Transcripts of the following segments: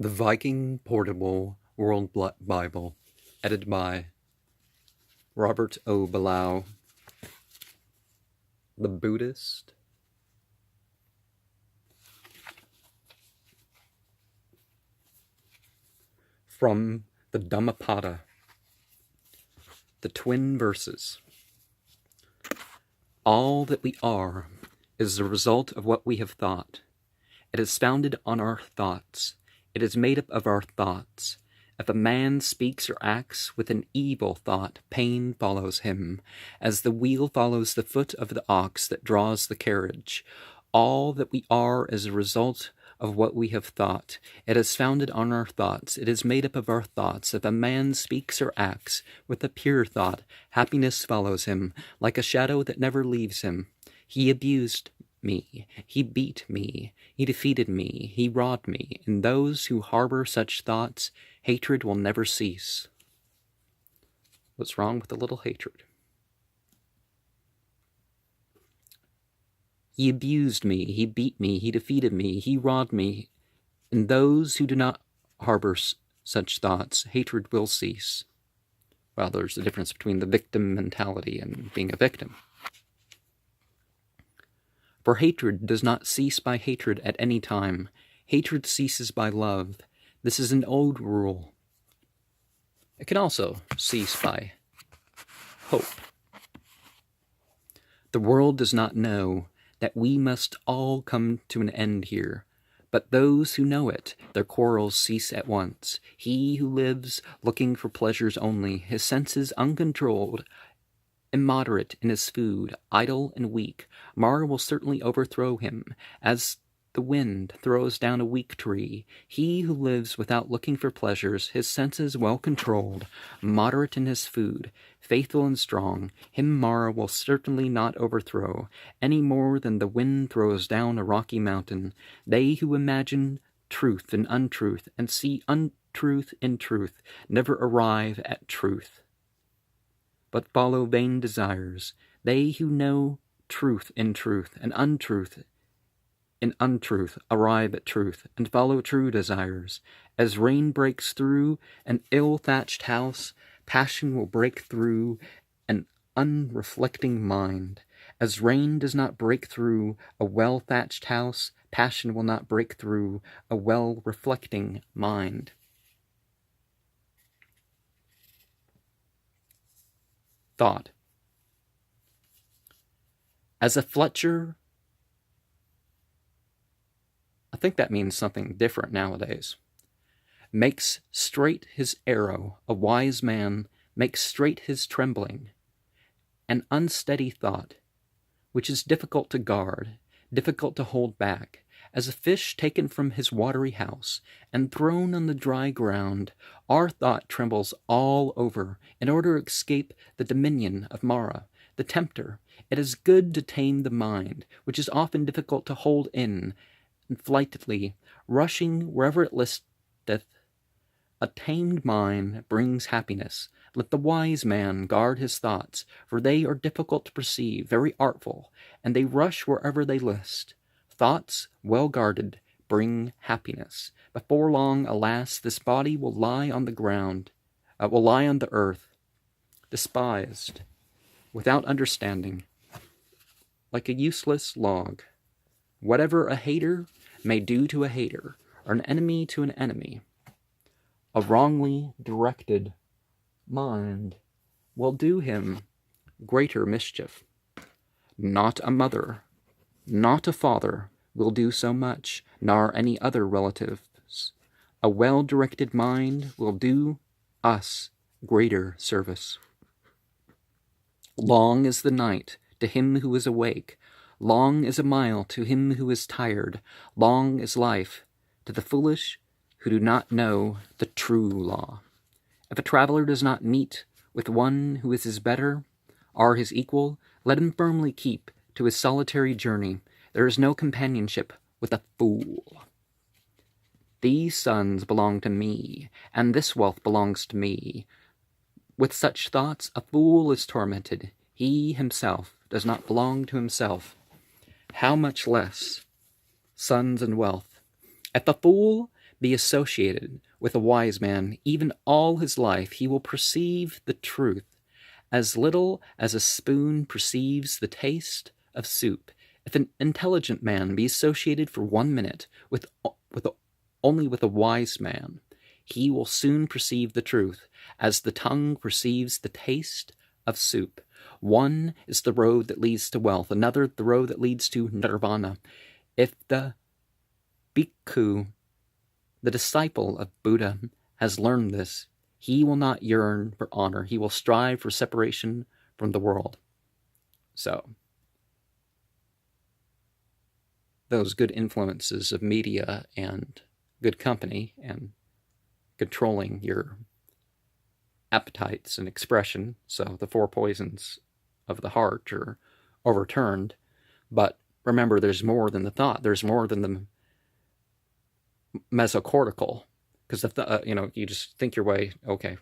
The Viking Portable World Bible, edited by Robert O. Ballou. The Buddhist. From the Dhammapada. The twin verses. All that we are is the result of what we have thought. It is founded on our thoughts. It is made up of our thoughts. If a man speaks or acts with an evil thought, pain follows him, as the wheel follows the foot of the ox that draws the carriage. All that we are is a result of what we have thought. It is founded on our thoughts. It is made up of our thoughts. If a man speaks or acts with a pure thought, happiness follows him, like a shadow that never leaves him. He abused me, he beat me, he defeated me, he robbed me. In those who harbor such thoughts, hatred will never cease. What's wrong with a little hatred? He abused me, he beat me, he defeated me, he robbed me. In those who do not harbor such thoughts, hatred will cease. Well, there's a difference between the victim mentality and being a victim. For hatred does not cease by hatred at any time. Hatred ceases by love. This is an old rule. It can also cease by hope. The world does not know that we must all come to an end here, but those who know it, their quarrels cease at once. He who lives looking for pleasures only, his senses uncontrolled, immoderate in his food, idle and weak, Mara will certainly overthrow him, as the wind throws down a weak tree. He who lives without looking for pleasures, his senses well controlled, moderate in his food, faithful and strong, him Mara will certainly not overthrow, any more than the wind throws down a rocky mountain. They who imagine truth in untruth and see untruth in truth never arrive at truth, but follow vain desires. They who know truth in truth and untruth in untruth arrive at truth and follow true desires. As rain breaks through an ill-thatched house, passion will break through an unreflecting mind. As rain does not break through a well-thatched house, passion will not break through a well-reflecting mind. Thought. As a Fletcher, I think that means something different nowadays, makes straight his arrow, a wise man makes straight his trembling, an unsteady thought, which is difficult to guard, difficult to hold back, as a fish taken from his watery house and thrown on the dry ground, our thought trembles all over in order to escape the dominion of Mara, the tempter. It is good to tame the mind, which is often difficult to hold in, and flightedly, rushing wherever it listeth. A tamed mind brings happiness. Let the wise man guard his thoughts, for they are difficult to perceive, very artful, and they rush wherever they list. Thoughts, well guarded, bring happiness. Before long, alas, this body will lie on the ground, will lie on the earth, despised, without understanding, like a useless log. Whatever a hater may do to a hater, or an enemy to an enemy, a wrongly directed mind will do him greater mischief. Not a mother, not a father will do so much, nor any other relatives. A well-directed mind will do us greater service. Long is the night to him who is awake, long is a mile to him who is tired, long is life to the foolish who do not know the true law. If a traveler does not meet with one who is his better, or his equal, let him firmly keep to his solitary journey. There is no companionship with a fool. These sons belong to me, and this wealth belongs to me. With such thoughts, a fool is tormented. He himself does not belong to himself. How much less sons and wealth? If a fool be associated with a wise man, even all his life, he will perceive the truth as little as a spoon perceives the taste of soup. If an intelligent man be associated for 1 minute only with a wise man, he will soon perceive the truth, as the tongue perceives the taste of soup. One is the road that leads to wealth, another the road that leads to nirvana. If the bhikkhu, the disciple of Buddha, has learned this, he will not yearn for honor. He will strive for separation from the world. So, those good influences of media and good company and controlling your appetites and expression, so the 4 poisons of the heart are overturned. But remember, there's more than the thought. There's more than the mesocortical. Because you just think your way, okay,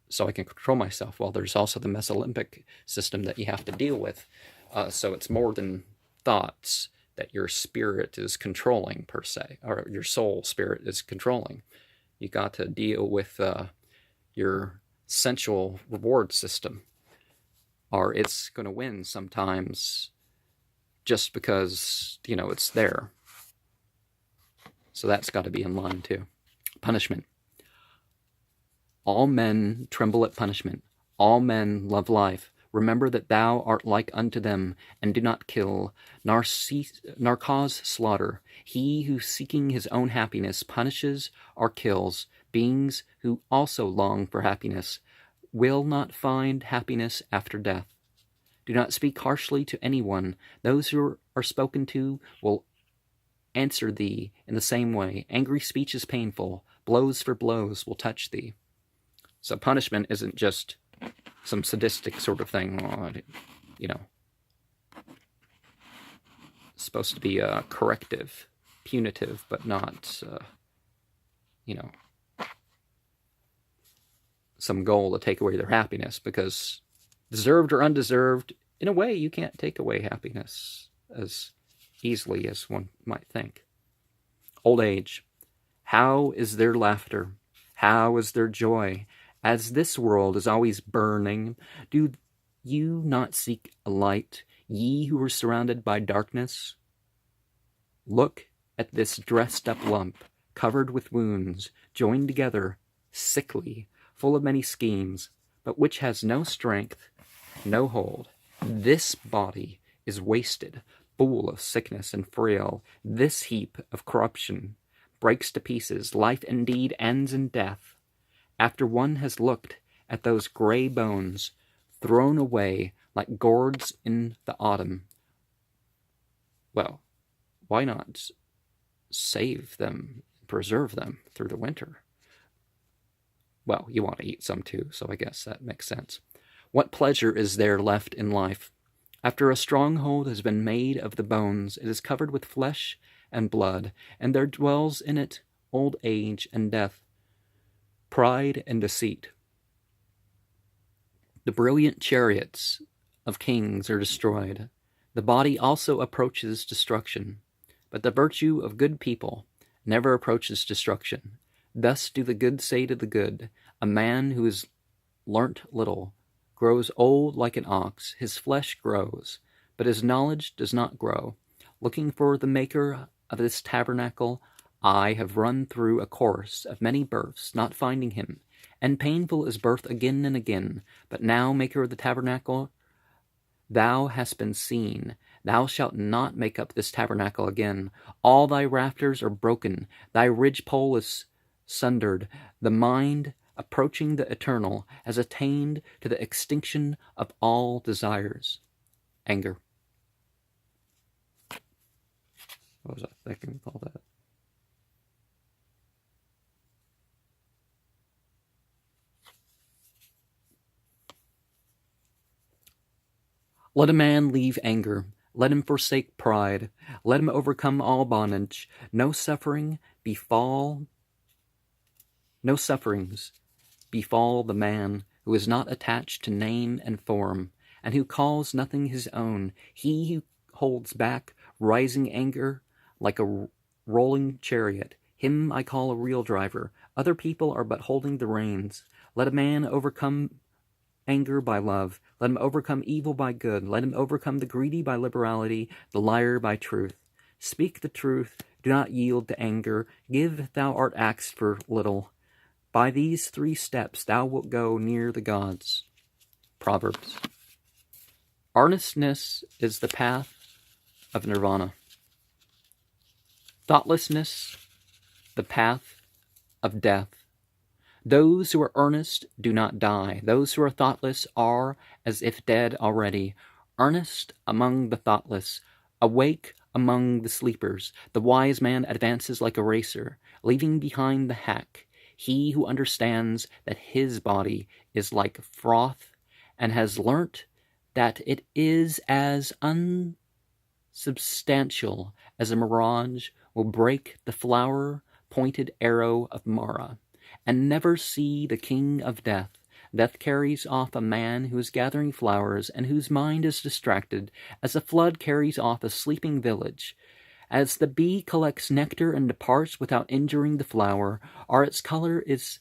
so I can control myself. Well, there's also the mesolimbic system that you have to deal with. So it's more than thoughts that your spirit is controlling, per se, or your soul spirit is controlling. You got to deal with your sensual reward system, or it's going to win sometimes just because, it's there. So that's got to be in line too. Punishment. All men tremble at punishment. All men love life. Remember that thou art like unto them, and do not kill, nor cause slaughter. He who, seeking his own happiness, punishes or kills beings who also long for happiness, will not find happiness after death. Do not speak harshly to anyone. Those who are spoken to will answer thee in the same way. Angry speech is painful. Blows for blows will touch thee. So punishment isn't just some sadistic sort of thing, it's supposed to be corrective, punitive, but not, some goal to take away their happiness, because deserved or undeserved, in a way, you can't take away happiness as easily as one might think. Old age. How is their laughter? How is their joy? As this world is always burning, do you not seek a light, ye who are surrounded by darkness? Look at this dressed-up lump, covered with wounds, joined together, sickly, full of many schemes, but which has no strength, no hold. This body is wasted, full of sickness and frail. This heap of corruption breaks to pieces. Life indeed ends in death. After one has looked at those gray bones, thrown away like gourds in the autumn, well, why not save them, preserve them through the winter? Well, you want to eat some too, so I guess that makes sense. What pleasure is there left in life? After a stronghold has been made of the bones, it is covered with flesh and blood, and there dwells in it old age and death, pride and deceit. The brilliant chariots of kings are destroyed. The body also approaches destruction, but the virtue of good people never approaches destruction. Thus do the good say to the good, a man who has learnt little grows old like an ox. His flesh grows, but his knowledge does not grow. Looking for the maker of this tabernacle, I have run through a course of many births, not finding him. And painful is birth again and again. But now, maker of the tabernacle, thou hast been seen. Thou shalt not make up this tabernacle again. All thy rafters are broken. Thy ridgepole is sundered. The mind, approaching the eternal, has attained to the extinction of all desires. Anger. What was I thinking with all that? Let a man leave anger. Let him forsake pride. Let him overcome all bondage. No sufferings befall the man who is not attached to name and form, and who calls nothing his own. He who holds back rising anger like a rolling chariot, Him I call a real driver. Other people are but holding the reins. Let a man overcome anger by love. Let him overcome evil by good. Let him overcome the greedy by liberality, the liar by truth. Speak the truth. Do not yield to anger. Give, thou art asked for little. By these 3 steps thou wilt go near the gods. Proverbs. Earnestness is the path of nirvana. Thoughtlessness, the path of death. Those who are earnest do not die. Those who are thoughtless are as if dead already. Earnest among the thoughtless, awake among the sleepers. The wise man advances like a racer, leaving behind the hack. He who understands that his body is like froth and has learnt that it is as unsubstantial as a mirage will break the flower-pointed arrow of Mara, and never see the king of death. Death carries off a man who is gathering flowers and whose mind is distracted, as a flood carries off a sleeping village. As the bee collects nectar and departs without injuring the flower, or its color is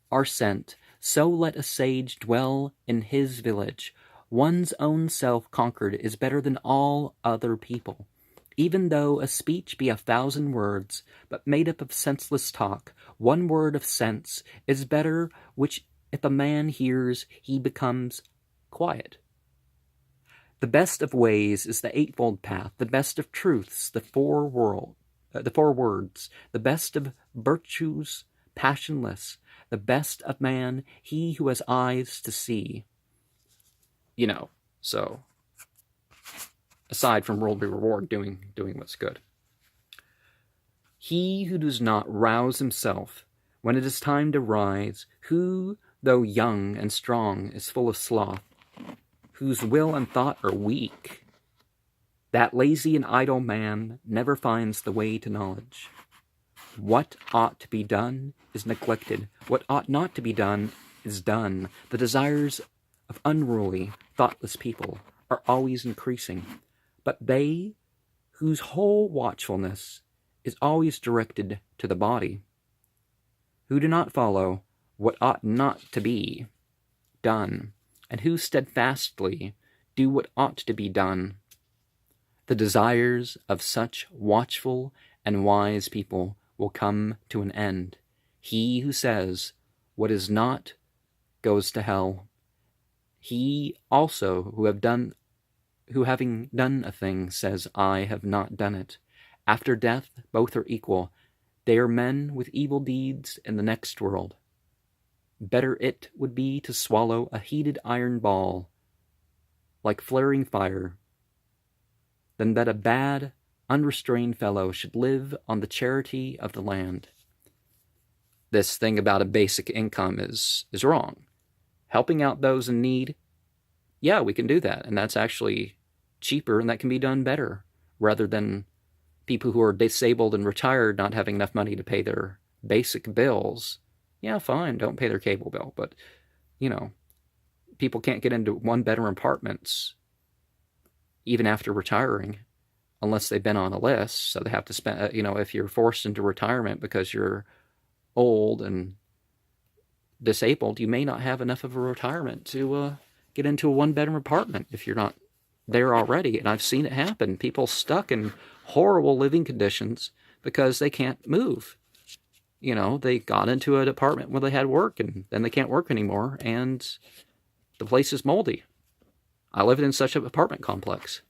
our scent, so let a sage dwell in his village. One's own self conquered is better than all other people. Even though a speech be 1,000 words, but made up of senseless talk, 1 word of sense is better, which if a man hears, he becomes quiet. The best of ways is the 8-fold path, the best of truths, the 4 words, the best of virtues, passionless, the best of man, he who has eyes to see. So aside from worldly reward, doing what's good. He who does not rouse himself when it is time to rise, who, though young and strong, is full of sloth, whose will and thought are weak, that lazy and idle man never finds the way to knowledge. What ought to be done is neglected. What ought not to be done is done. The desires of unruly, thoughtless people are always increasing, but they whose whole watchfulness is always directed to the body, who do not follow what ought not to be done, and who steadfastly do what ought to be done. The desires of such watchful and wise people will come to an end. He who says what is not goes to hell. He also who having done a thing says, I have not done it. After death, both are equal. They are men with evil deeds in the next world. Better it would be to swallow a heated iron ball, like flaring fire, than that a bad, unrestrained fellow should live on the charity of the land. This thing about a basic income is wrong. Helping out those in need, yeah, we can do that, and that's actually cheaper, and that can be done better, rather than people who are disabled and retired not having enough money to pay their basic bills. Yeah, fine, don't pay their cable bill, but, people can't get into 1-bedroom apartments even after retiring unless they've been on a list, so they have to spend, if you're forced into retirement because you're old and disabled, you may not have enough of a retirement to get into a 1-bedroom apartment if you're not there already. And I've seen it happen. People stuck in horrible living conditions because they can't move. They got into an apartment where they had work, and then they can't work anymore, and the place is moldy. I lived in such an apartment complex.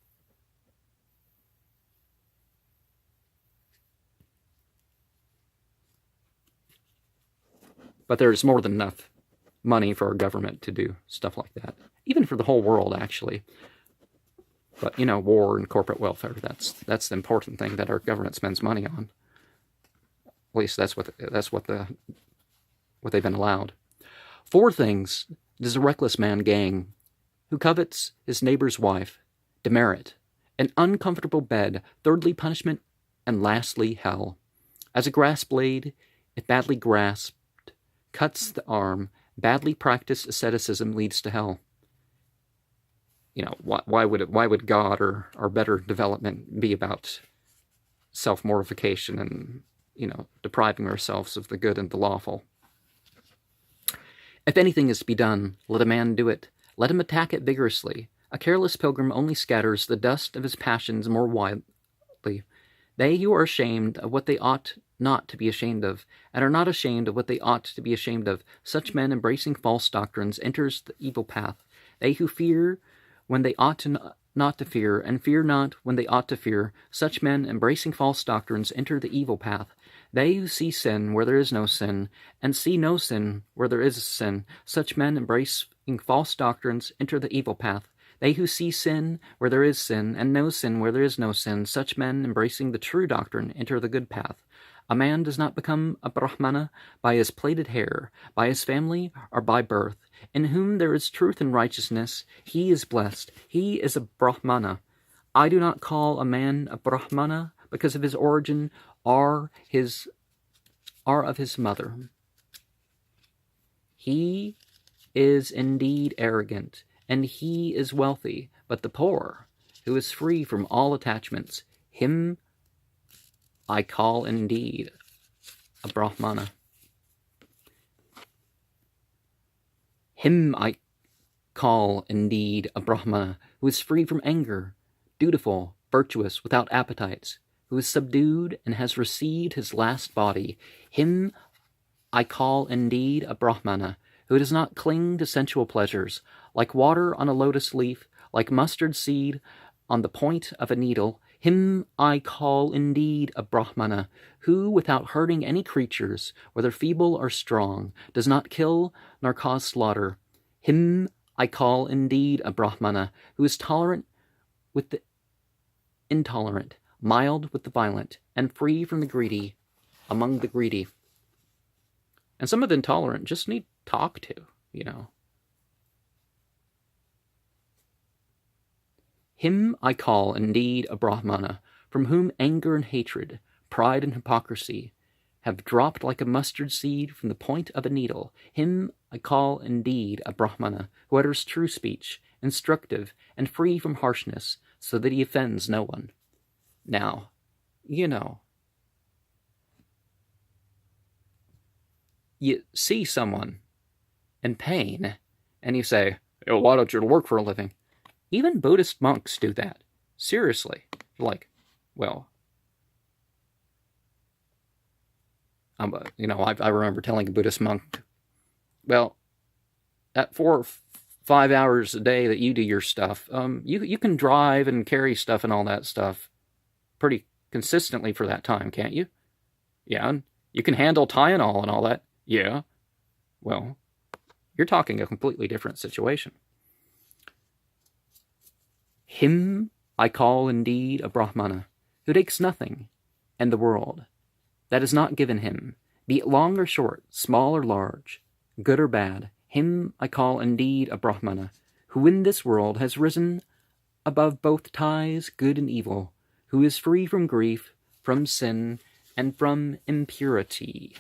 But there's more than enough money for our government to do stuff like that. Even for the whole world, actually. But, war and corporate welfare, that's the important thing that our government spends money on. At least that's what they've been allowed. 4 things does a reckless man gain, who covets his neighbor's wife, demerit, an uncomfortable bed, thirdly punishment, and lastly hell. As a grass blade, if badly grasped, cuts the arm, badly practiced asceticism leads to hell. Why would God or better development be about self-mortification and depriving ourselves of the good and the lawful. If anything is to be done, let a man do it. Let him attack it vigorously. A careless pilgrim only scatters the dust of his passions more widely. They who are ashamed of what they ought not to be ashamed of, and are not ashamed of what they ought to be ashamed of, such men embracing false doctrines enters the evil path. They who fear when they ought not to fear, and fear not when they ought to fear, such men embracing false doctrines enter the evil path. They who see sin where there is no sin, and see no sin where there is sin, such men embracing false doctrines enter the evil path. They who see sin where there is sin, and no sin where there is no sin, such men embracing the true doctrine enter the good path. A man does not become a Brahmana by his plaited hair, by his family, or by birth. In whom there is truth and righteousness, he is blessed. He is a Brahmana. I do not call a man a Brahmana because of his origin or of his mother. He is indeed arrogant, and he is wealthy, but the poor, who is free from all attachments, him I call indeed a Brahmana. Him I call indeed a Brahmana, who is free from anger, dutiful, virtuous, without appetites, who is subdued and has received his last body. Him I call indeed a Brahmana, who does not cling to sensual pleasures, like water on a lotus leaf, like mustard seed on the point of a needle. Him I call indeed a Brahmana, who, without hurting any creatures, whether feeble or strong, does not kill nor cause slaughter. Him I call indeed a Brahmana, who is tolerant with the intolerant, mild with the violent, and free from the greedy among the greedy. And some of the intolerant just need talk to, Him I call indeed a Brahmana, from whom anger and hatred, pride and hypocrisy, have dropped like a mustard seed from the point of a needle. Him I call indeed a Brahmana, who utters true speech, instructive, and free from harshness, so that he offends no one. Now, you see someone in pain, and you say, why don't you work for a living? Even Buddhist monks do that. Seriously. Like, well, I remember telling a Buddhist monk, well, at 4 or 5 hours a day that you do your stuff, you can drive and carry stuff and all that stuff pretty consistently for that time, can't you? Yeah, and you can handle Tylenol and all that. Yeah. Well, you're talking a completely different situation. Him I call indeed a Brahmana, who takes nothing in the world that is not given him, be it long or short, small or large, good or bad. Him I call indeed a Brahmana, who in this world has risen above both ties, good and evil, who is free from grief, from sin, and from impurity.